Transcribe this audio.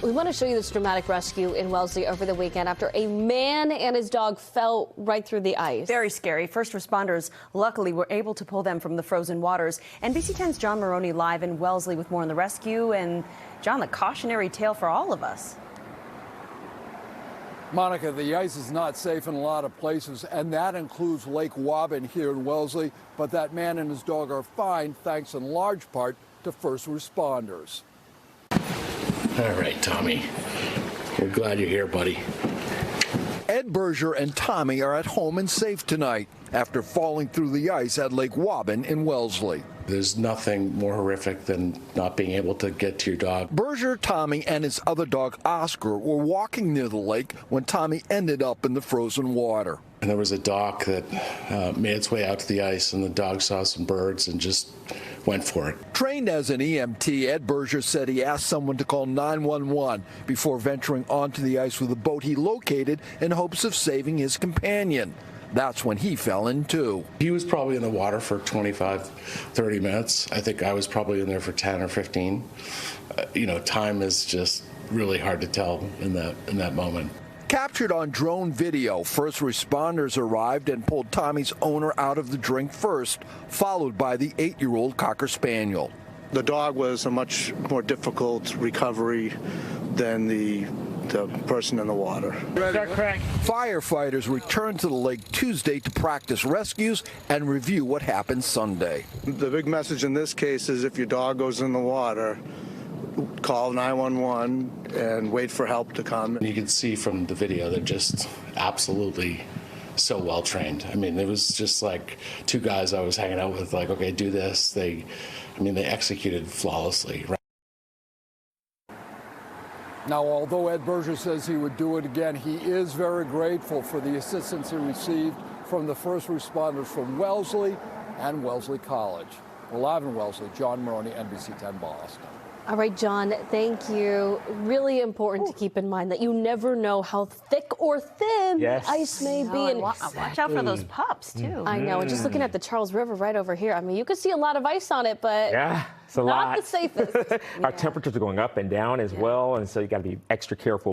We want to show you this dramatic rescue in Wellesley over the weekend after a man and his dog fell right through the ice. Very scary. First responders luckily were able to pull them from the frozen waters. NBC 10's John Maroney live in Wellesley with more on the rescue. And John, the cautionary tale for all of us. Monica, the ice is not safe in a lot of places, and that includes Lake Waban here in Wellesley. But that man and his dog are fine, thanks in large part to first responders. All right, Tommy. We're glad you're here, buddy. Ed Berger and Tommy are at home and safe tonight after falling through the ice at Lake Waban in Wellesley. There's nothing more horrific than not being able to get to your dog. Berger, Tommy, and his other dog, Oscar, were walking near the lake when Tommy ended up in the frozen water. And there was a dock that made its way out to the ice, and the dog saw some birds and just went for it. Trained as an EMT, Ed Berger said he asked someone to call 911 before venturing onto the ice with a boat he located in hopes of saving his companion. That's when he fell in too. He was probably in the water for 25, 30 minutes. I think I was probably in there for 10 or 15. Time is just really hard to tell in that moment. Captured on drone video, first responders arrived and pulled Tommy's owner out of the drink first, followed by the 8-year-old Cocker Spaniel. The dog was a much more difficult recovery than the person in the water. Firefighters returned to the lake Tuesday to practice rescues and review what happened Sunday. The big message in this case is if your dog goes in the water, call 911 and wait for help to come. You can see from the video they're just absolutely so well trained. I mean, it was just like two guys I was hanging out with, like, okay, do this. They executed flawlessly. Now, although Ed Berger says he would do it again, he is very grateful for the assistance he received from the first responders from Wellesley and Wellesley College. We're live in Wellesley. John Maroney, NBC 10 Boston. All right, John, thank you. Really important to keep in mind that you never know how thick or thin the ice may be. And watch out for those pups, too. I know. And just looking at the Charles River right over here, I mean, you can see a lot of ice on it, but it's a lot. Not the safest. Our temperatures are going up and down as well, and so you got to be extra careful.